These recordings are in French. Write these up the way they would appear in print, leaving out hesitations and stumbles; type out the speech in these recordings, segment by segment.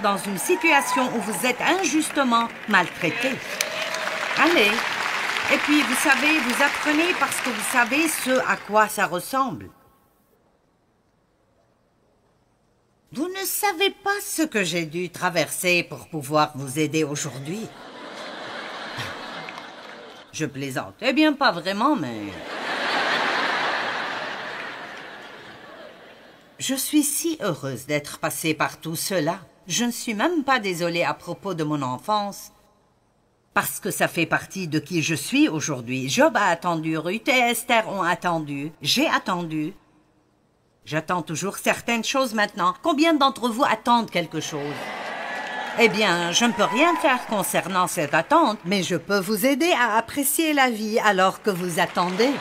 dans une situation où vous êtes injustement maltraité. Allez. Et puis, vous savez, vous apprenez parce que vous savez ce à quoi ça ressemble. Vous ne savez pas ce que j'ai dû traverser pour pouvoir vous aider aujourd'hui. Je plaisante. Eh bien, pas vraiment, mais... Je suis si heureuse d'être passée par tout cela. Je ne suis même pas désolée à propos de mon enfance. Parce que ça fait partie de qui je suis aujourd'hui. Job a attendu, Ruth et Esther ont attendu. J'ai attendu. J'attends toujours certaines choses maintenant. Combien d'entre vous attendent quelque chose? Eh bien, je ne peux rien faire concernant cette attente, mais je peux vous aider à apprécier la vie alors que vous attendez.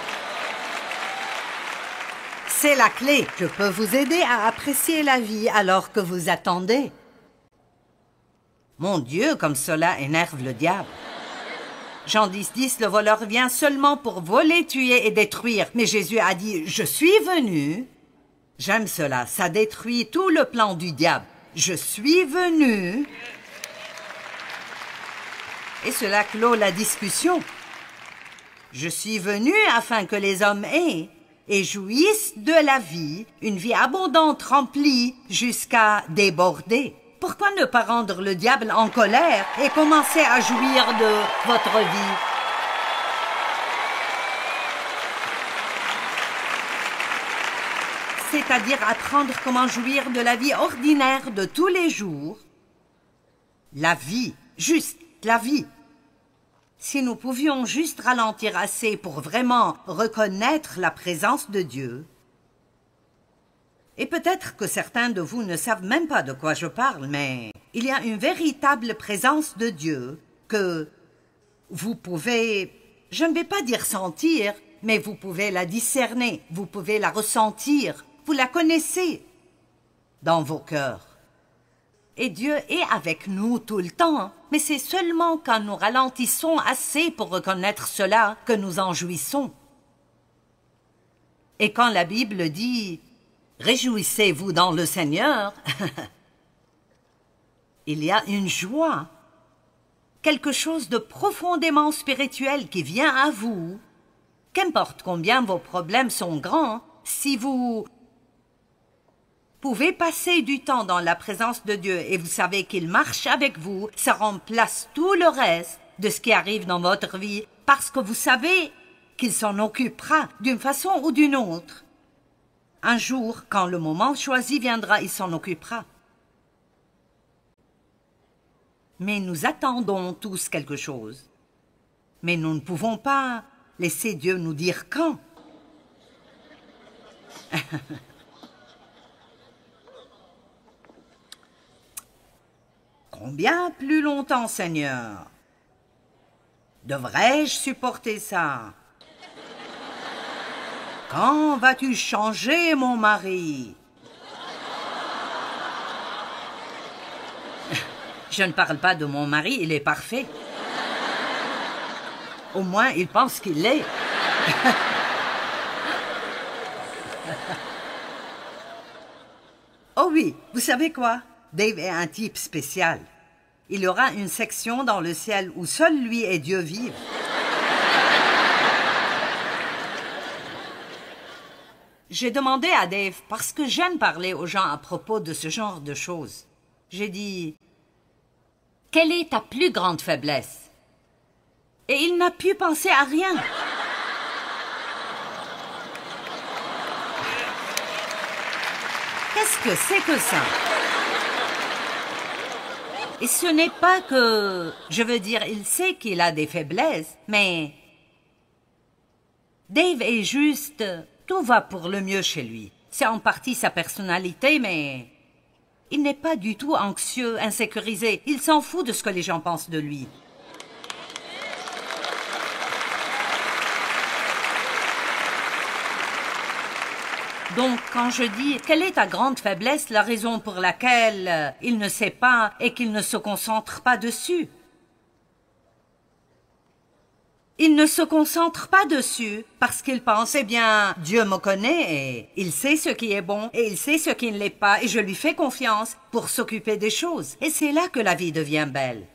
C'est la clé. Je peux vous aider à apprécier la vie alors que vous attendez. Mon Dieu, comme cela énerve le diable. Jean 10, le voleur vient seulement pour voler, tuer et détruire. Mais Jésus a dit, je suis venu. J'aime cela, ça détruit tout le plan du diable. Je suis venu. Et cela clôt la discussion. Je suis venu afin que les hommes aient et jouissent de la vie, une vie abondante remplie jusqu'à déborder. Pourquoi ne pas rendre le diable en colère et commencer à jouir de votre vie? C'est-à-dire apprendre comment jouir de la vie ordinaire de tous les jours. La vie, juste la vie. Si nous pouvions juste ralentir assez pour vraiment reconnaître la présence de Dieu. Et peut-être que certains de vous ne savent même pas de quoi je parle, mais il y a une véritable présence de Dieu que vous pouvez, je ne vais pas dire sentir, mais vous pouvez la discerner, vous pouvez la ressentir, vous la connaissez dans vos cœurs. Et Dieu est avec nous tout le temps, mais c'est seulement quand nous ralentissons assez pour reconnaître cela que nous en jouissons. Et quand la Bible dit « Réjouissez-vous dans le Seigneur », il y a une joie, quelque chose de profondément spirituel qui vient à vous. Qu'importe combien vos problèmes sont grands, si vous pouvez passer du temps dans la présence de Dieu et vous savez qu'il marche avec vous, ça remplace tout le reste de ce qui arrive dans votre vie parce que vous savez qu'il s'en occupera d'une façon ou d'une autre. Un jour, quand le moment choisi viendra, il s'en occupera. Mais nous attendons tous quelque chose. Mais nous ne pouvons pas laisser Dieu nous dire quand. Combien plus longtemps, Seigneur? Devrais-je supporter ça? Quand vas-tu changer, mon mari? Je ne parle pas de mon mari, il est parfait. Au moins, il pense qu'il l'est. Oh oui, vous savez quoi? Dave est un type spécial. Il y aura une section dans le ciel où seul lui et Dieu vivent. J'ai demandé à Dave, parce que j'aime parler aux gens à propos de ce genre de choses. J'ai dit, « Quelle est ta plus grande faiblesse? » Et il n'a pu penser à rien. Qu'est-ce que c'est que ça? Et ce n'est pas que... Je veux dire, il sait qu'il a des faiblesses, mais... Dave est juste... Tout va pour le mieux chez lui. C'est en partie sa personnalité, mais... Il n'est pas du tout anxieux, insécurisé. Il s'en fout de ce que les gens pensent de lui. Donc, quand je dis « Quelle est ta grande faiblesse ?» la raison pour laquelle il ne sait pas et qu'il ne se concentre pas dessus. Il ne se concentre pas dessus parce qu'il pense, eh bien, Dieu me connaît et il sait ce qui est bon et il sait ce qui ne l'est pas et je lui fais confiance pour s'occuper des choses. Et c'est là que la vie devient belle.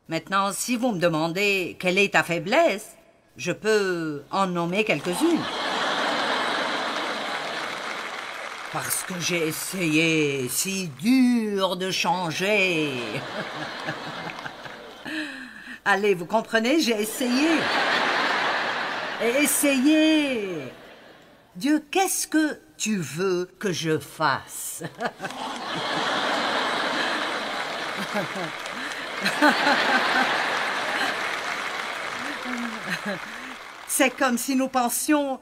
Maintenant, si vous me demandez quelle est ta faiblesse, je peux en nommer quelques-unes. Parce que j'ai essayé si dur de changer. Allez, vous comprenez, j'ai essayé. Et essayé. Dieu, qu'est-ce que tu veux que je fasse? C'est comme si nous pensions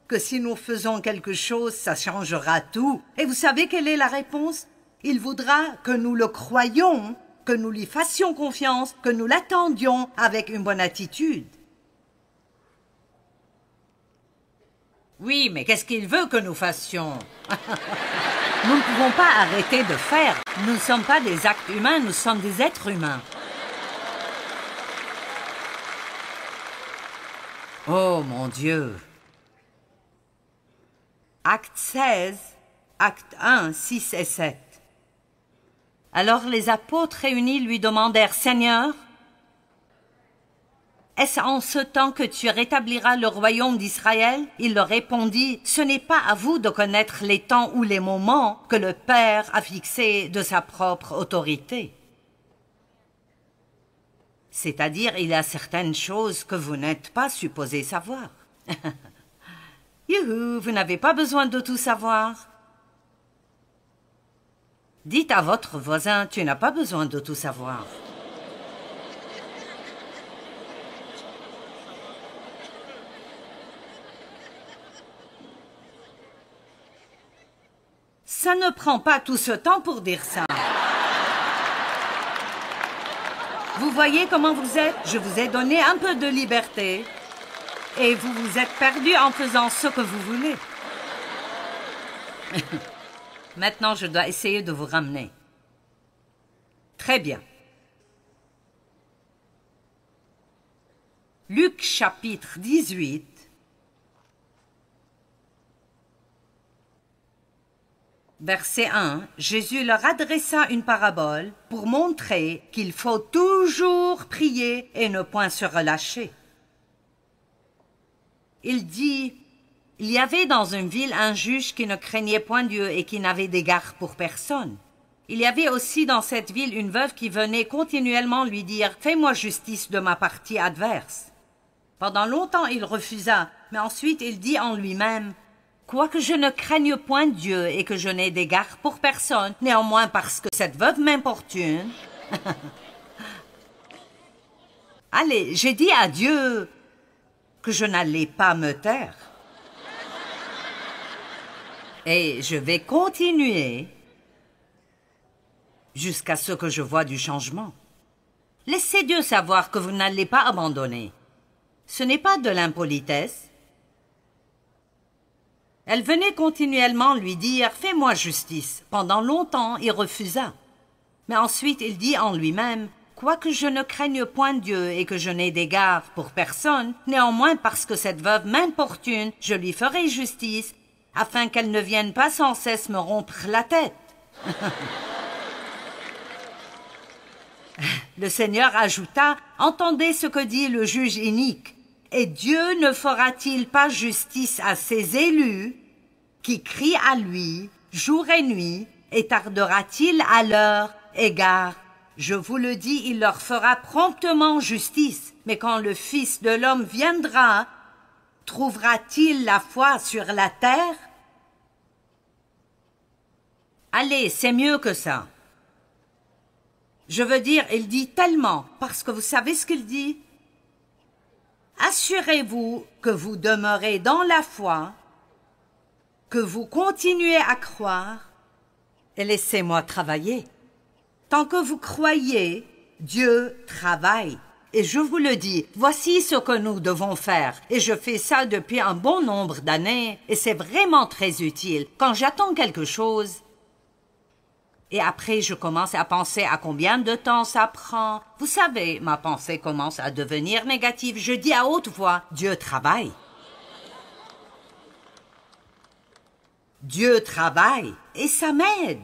que si nous faisons quelque chose, ça changera tout. Et vous savez quelle est la réponse? Il voudra que nous le croyions, que nous lui fassions confiance, que nous l'attendions avec une bonne attitude. Oui, mais qu'est-ce qu'il veut que nous fassions? Nous ne pouvons pas arrêter de faire. Nous ne sommes pas des actes humains, nous sommes des êtres humains. Oh mon Dieu! Acte 16, acte 1, 6 et 7. Alors les apôtres réunis lui demandèrent, « Seigneur, est-ce en ce temps que tu rétabliras le royaume d'Israël ?» Il leur répondit, « Ce n'est pas à vous de connaître les temps ou les moments que le Père a fixés de sa propre autorité. » C'est-à-dire, il y a certaines choses que vous n'êtes pas supposé savoir. Youhou, vous n'avez pas besoin de tout savoir. Dites à votre voisin, tu n'as pas besoin de tout savoir. Ça ne prend pas tout ce temps pour dire ça. Vous voyez comment vous êtes? Je vous ai donné un peu de liberté. Et vous vous êtes perdu en faisant ce que vous voulez. Maintenant, je dois essayer de vous ramener. Très bien. Luc chapitre 18. Verset 1, Jésus leur adressa une parabole pour montrer qu'il faut toujours prier et ne point se relâcher. Il dit, il y avait dans une ville un juge qui ne craignait point Dieu et qui n'avait d'égard pour personne. Il y avait aussi dans cette ville une veuve qui venait continuellement lui dire, « Fais-moi justice de ma partie adverse. » Pendant longtemps il refusa, mais ensuite il dit en lui-même, « Quoique je ne craigne point Dieu et que je n'ai d'égard pour personne, néanmoins parce que cette veuve m'importune. » Allez, j'ai dit à Dieu que je n'allais pas me taire. Et je vais continuer jusqu'à ce que je voie du changement. Laissez Dieu savoir que vous n'allez pas abandonner. Ce n'est pas de l'impolitesse. Elle venait continuellement lui dire « Fais-moi justice ». Pendant longtemps, il refusa. Mais ensuite, il dit en lui-même « Quoique je ne craigne point Dieu et que je n'ai d'égard pour personne, néanmoins parce que cette veuve m'importune, je lui ferai justice, afin qu'elle ne vienne pas sans cesse me rompre la tête. » Le Seigneur ajouta « Entendez ce que dit le juge inique. Et Dieu ne fera-t-il pas justice à ses élus qui crient à lui jour et nuit, et tardera-t-il à leur égard? Je vous le dis, il leur fera promptement justice. Mais quand le Fils de l'homme viendra, trouvera-t-il la foi sur la terre? » Allez, c'est mieux que ça. Je veux dire, il dit tellement, parce que vous savez ce qu'il dit? Assurez-vous que vous demeurez dans la foi, que vous continuez à croire, et laissez-moi travailler. Tant que vous croyez, Dieu travaille. Et je vous le dis, voici ce que nous devons faire. Et je fais ça depuis un bon nombre d'années, et c'est vraiment très utile. Quand j'attends quelque chose, Et après, je commence à penser à combien de temps ça prend. Vous savez, ma pensée commence à devenir négative. Je dis à haute voix, Dieu travaille. Dieu travaille et ça m'aide.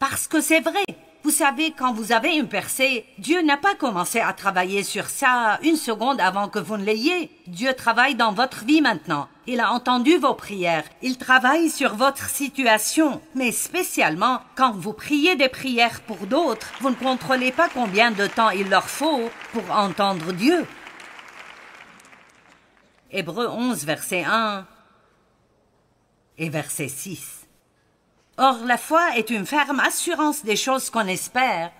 Parce que c'est vrai. Vous savez, quand vous avez une percée, Dieu n'a pas commencé à travailler sur ça une seconde avant que vous ne l'ayez. Dieu travaille dans votre vie maintenant. Il a entendu vos prières. Il travaille sur votre situation. Mais spécialement, quand vous priez des prières pour d'autres, vous ne contrôlez pas combien de temps il leur faut pour entendre Dieu. Hébreux 11, verset 1 et verset 6. Or, la foi est une ferme assurance des choses qu'on espère.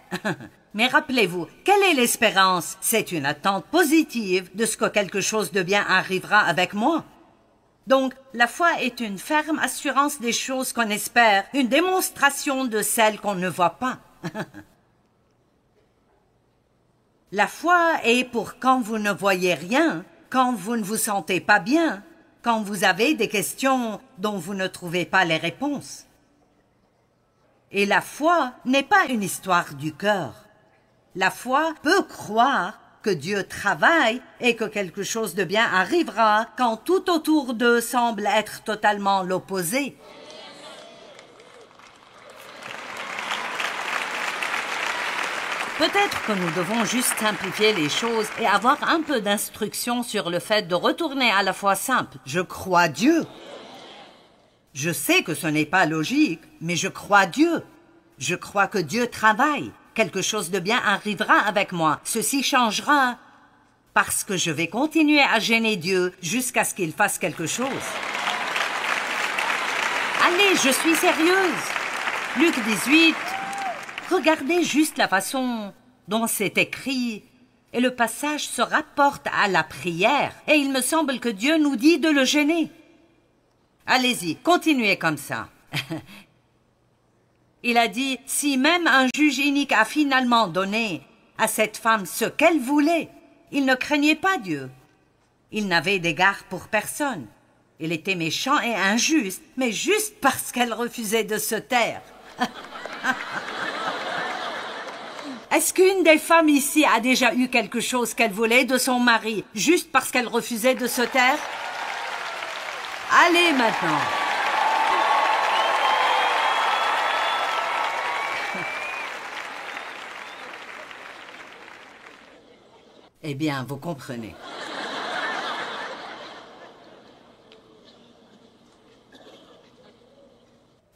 Mais rappelez-vous, quelle est l'espérance? C'est une attente positive de ce que quelque chose de bien arrivera avec moi. Donc, la foi est une ferme assurance des choses qu'on espère, une démonstration de celles qu'on ne voit pas. La foi est pour quand vous ne voyez rien, quand vous ne vous sentez pas bien, quand vous avez des questions dont vous ne trouvez pas les réponses. Et la foi n'est pas une histoire du cœur. La foi peut croire que Dieu travaille et que quelque chose de bien arrivera quand tout autour d'eux semble être totalement l'opposé. Peut-être que nous devons juste simplifier les choses et avoir un peu d'instruction sur le fait de retourner à la foi simple. Je crois Dieu. Je sais que ce n'est pas logique, mais je crois Dieu. Je crois que Dieu travaille. Quelque chose de bien arrivera avec moi. Ceci changera parce que je vais continuer à gêner Dieu jusqu'à ce qu'il fasse quelque chose. Allez, je suis sérieuse. Luc 18. Regardez juste la façon dont c'est écrit. Et le passage se rapporte à la prière. Et il me semble que Dieu nous dit de le gêner. Allez-y, continuez comme ça. Il a dit, si même un juge inique a finalement donné à cette femme ce qu'elle voulait, il ne craignait pas Dieu. Il n'avait d'égard pour personne. Il était méchant et injuste, mais juste parce qu'elle refusait de se taire. Est-ce qu'une des femmes ici a déjà eu quelque chose qu'elle voulait de son mari, juste parce qu'elle refusait de se taire? Allez maintenant. Eh bien, vous comprenez.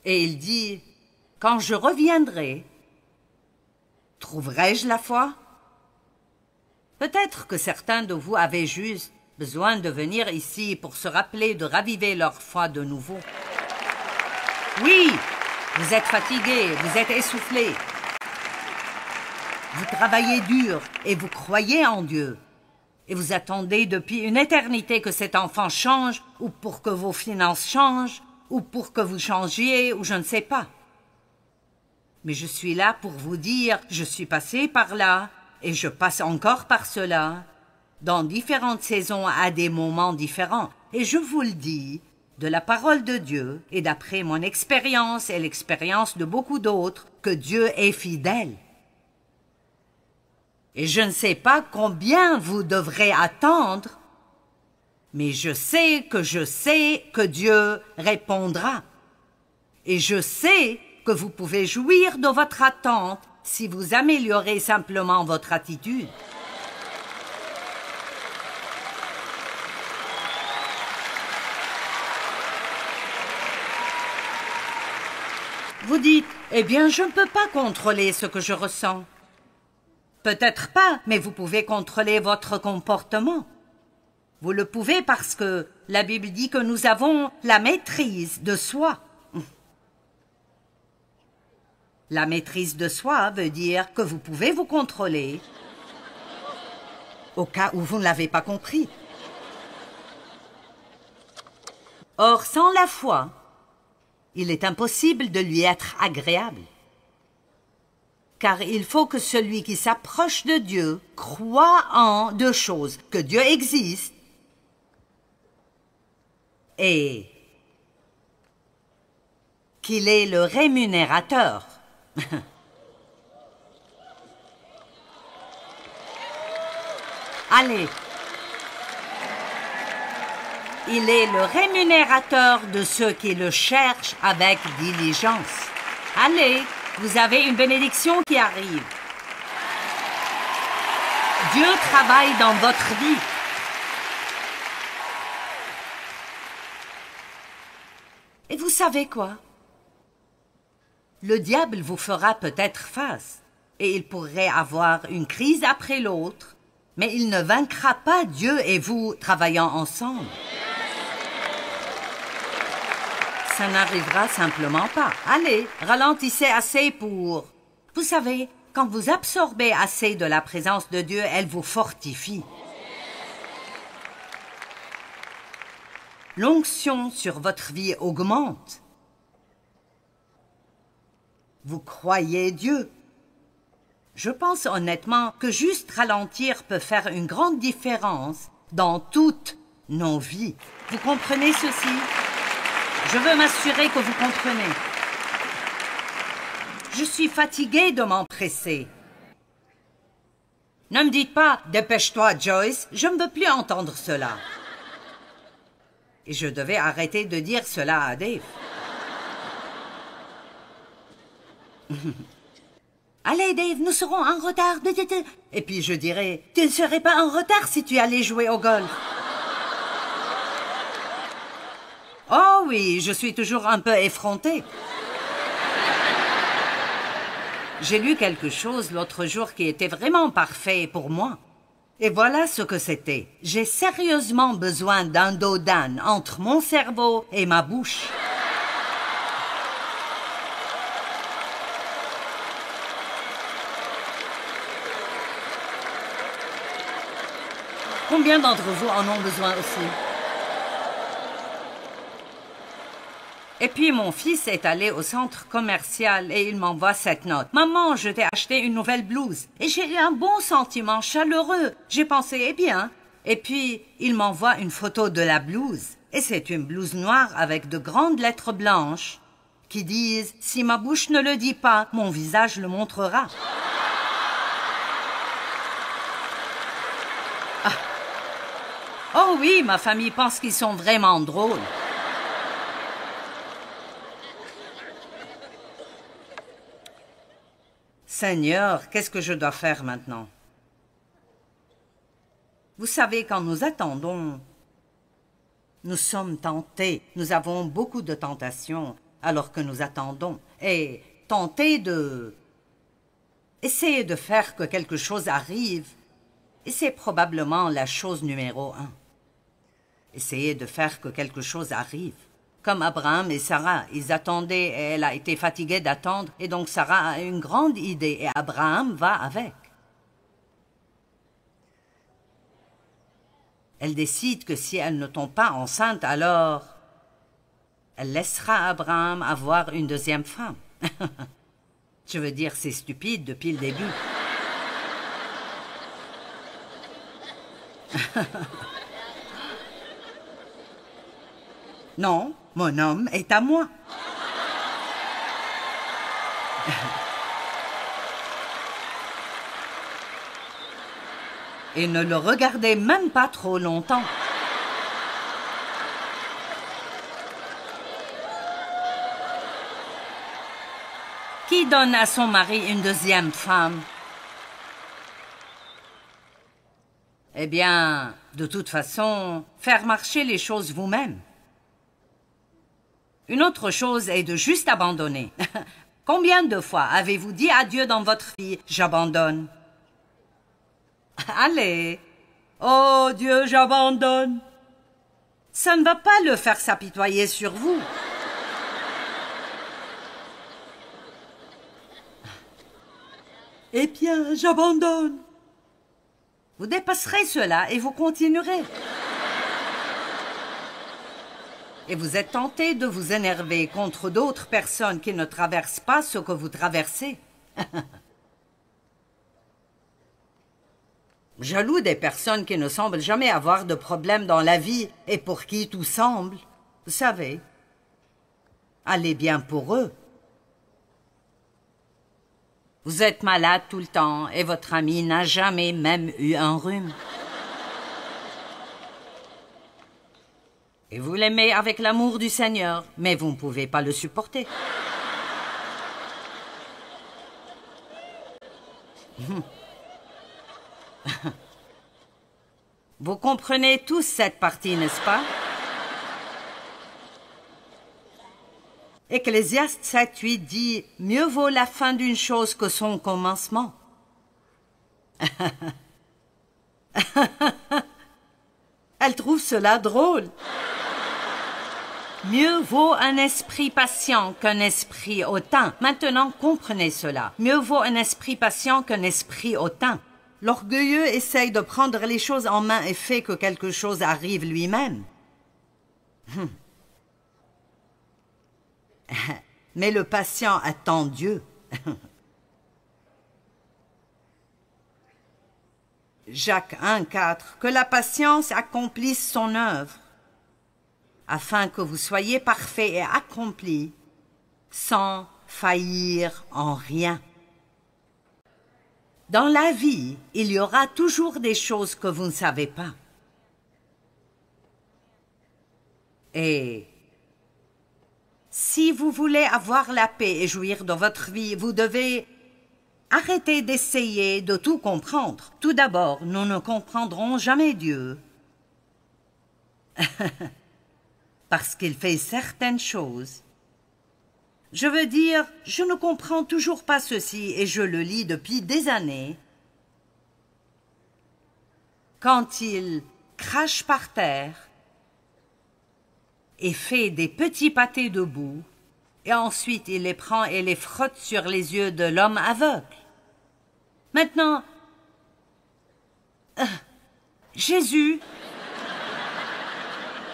Et il dit, quand je reviendrai, trouverai-je la foi? Peut-être que certains de vous avaient juste besoin de venir ici pour se rappeler de raviver leur foi de nouveau. Oui, vous êtes fatigués, vous êtes essoufflés. Vous travaillez dur et vous croyez en Dieu. Et vous attendez depuis une éternité que cet enfant change, ou pour que vos finances changent, ou pour que vous changiez, ou je ne sais pas. Mais je suis là pour vous dire, je suis passé par là, et je passe encore par cela, dans différentes saisons à des moments différents. Et je vous le dis, de la parole de Dieu, et d'après mon expérience et l'expérience de beaucoup d'autres, que Dieu est fidèle. Et je ne sais pas combien vous devrez attendre, mais je sais que Dieu répondra. Et je sais que vous pouvez jouir de votre attente si vous améliorez simplement votre attitude. Vous dites, eh bien, je ne peux pas contrôler ce que je ressens. Peut-être pas, mais vous pouvez contrôler votre comportement. Vous le pouvez parce que la Bible dit que nous avons la maîtrise de soi. La maîtrise de soi veut dire que vous pouvez vous contrôler au cas où vous ne l'avez pas compris. Or, sans la foi, il est impossible de lui être agréable. Car il faut que celui qui s'approche de Dieu croit en deux choses, que Dieu existe et qu'il est le rémunérateur Allez. Il est le rémunérateur de ceux qui le cherchent avec diligence. Allez, vous avez une bénédiction qui arrive. Dieu travaille dans votre vie. Et vous savez quoi? Le diable vous fera peut-être face, et il pourrait avoir une crise après l'autre, mais il ne vaincra pas Dieu et vous travaillant ensemble. Ça n'arrivera simplement pas. Allez, ralentissez assez pour... Vous savez, quand vous absorbez assez de la présence de Dieu, elle vous fortifie. L'onction sur votre vie augmente. Vous croyez Dieu. Je pense honnêtement que juste ralentir peut faire une grande différence dans toutes nos vies. Vous comprenez ceci? Je veux m'assurer que vous comprenez. Je suis fatiguée de m'empresser. Ne me dites pas « Dépêche-toi, Joyce », je ne veux plus entendre cela. Et je devais arrêter de dire cela à Dave. Allez, Dave, nous serons en retard. Et puis je dirais « Tu ne serais pas en retard si tu allais jouer au golf. » Oh oui, je suis toujours un peu effrontée. J'ai lu quelque chose l'autre jour qui était vraiment parfait pour moi. Et voilà ce que c'était. J'ai sérieusement besoin d'un dos d'âne entre mon cerveau et ma bouche. Combien d'entre vous en ont besoin aussi? Et puis mon fils est allé au centre commercial et il m'envoie cette note. « Maman, je t'ai acheté une nouvelle blouse. » Et j'ai eu un bon sentiment chaleureux. J'ai pensé, eh bien. Et puis, il m'envoie une photo de la blouse. Et c'est une blouse noire avec de grandes lettres blanches qui disent « Si ma bouche ne le dit pas, mon visage le montrera. » Ah. Oh oui, ma famille pense qu'ils sont vraiment drôles. Seigneur, qu'est-ce que je dois faire maintenant? Vous savez, quand nous attendons, nous sommes tentés. Nous avons beaucoup de tentations alors que nous attendons. Et tenter de... essayer de faire que quelque chose arrive, et c'est probablement la chose numéro 1. Essayer de faire que quelque chose arrive. Comme Abraham et Sarah, ils attendaient et elle a été fatiguée d'attendre et donc Sarah a une grande idée et Abraham va avec. Elle décide que si elle ne tombe pas enceinte, alors elle laissera Abraham avoir une deuxième femme. Je veux dire, c'est stupide depuis le début. Non, mon homme est à moi. Et ne le regardez même pas trop longtemps. Qui donne à son mari une deuxième femme? Eh bien, de toute façon, faire marcher les choses vous-même. Une autre chose est de juste abandonner. Combien de fois avez-vous dit à Dieu dans votre vie « J'abandonne » Allez. Oh Dieu, j'abandonne. Ça ne va pas le faire s'apitoyer sur vous. Eh bien, j'abandonne. Vous dépasserez cela et vous continuerez. Et vous êtes tenté de vous énerver contre d'autres personnes qui ne traversent pas ce que vous traversez. Jaloux des personnes qui ne semblent jamais avoir de problème dans la vie et pour qui tout semble, vous savez, allez bien pour eux. Vous êtes malade tout le temps et votre ami n'a jamais même eu un rhume. Et vous l'aimez avec l'amour du Seigneur, mais vous ne pouvez pas le supporter. Vous comprenez tous cette partie, n'est-ce pas? Ecclésiaste 7:8 dit « Mieux vaut la fin d'une chose que son commencement. » Elle trouve cela drôle. Mieux vaut un esprit patient qu'un esprit hautain. Maintenant, comprenez cela. Mieux vaut un esprit patient qu'un esprit hautain. L'orgueilleux essaye de prendre les choses en main et fait que quelque chose arrive lui-même. Mais le patient attend Dieu. Jacques 1:4. Que la patience accomplisse son œuvre, afin que vous soyez parfaits et accomplis, sans faillir en rien. Dans la vie, il y aura toujours des choses que vous ne savez pas. Et si vous voulez avoir la paix et jouir de votre vie, vous devez arrêter d'essayer de tout comprendre. Tout d'abord, nous ne comprendrons jamais Dieu. Parce qu'il fait certaines choses. Je veux dire, je ne comprends toujours pas ceci et je le lis depuis des années. Quand il crache par terre et fait des petits pâtés de boue, et ensuite il les prend et les frotte sur les yeux de l'homme aveugle. Maintenant, Jésus,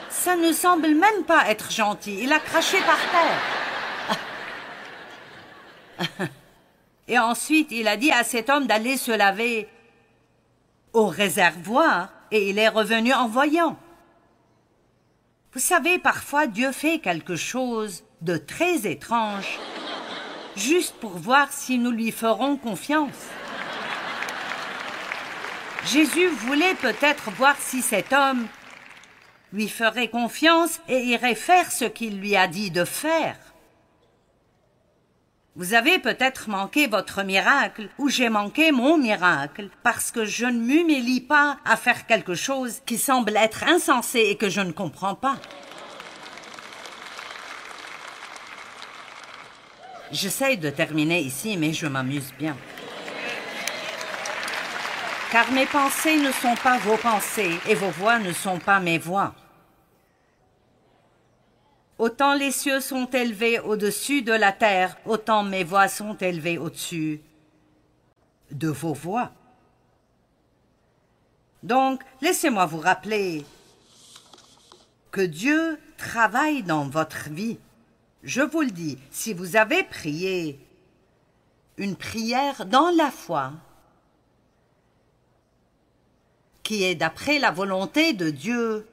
ça ne semble même pas être gentil. Il a craché par terre. Et ensuite, il a dit à cet homme d'aller se laver au réservoir et il est revenu en voyant. Vous savez, parfois, Dieu fait quelque chose de très étrange, juste pour voir si nous lui ferons confiance. Jésus voulait peut-être voir si cet homme lui ferait confiance et irait faire ce qu'il lui a dit de faire. Vous avez peut-être manqué votre miracle, ou j'ai manqué mon miracle, parce que je ne m'humilie pas à faire quelque chose qui semble être insensé et que je ne comprends pas. J'essaie de terminer ici, mais je m'amuse bien. Car mes pensées ne sont pas vos pensées, et vos voix ne sont pas mes voix. Autant les cieux sont élevés au-dessus de la terre, autant mes voix sont élevées au-dessus de vos voix. Donc, laissez-moi vous rappeler que Dieu travaille dans votre vie. Je vous le dis, si vous avez prié une prière dans la foi, qui est d'après la volonté de Dieu,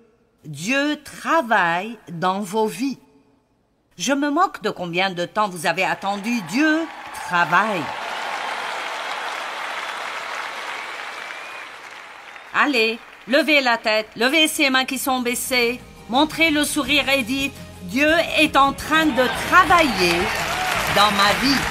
Dieu travaille dans vos vies. Je me moque de combien de temps vous avez attendu. Dieu travaille. Allez, levez la tête, levez ces mains qui sont baissées, montrez le sourire et dites « Dieu est en train de travailler dans ma vie. »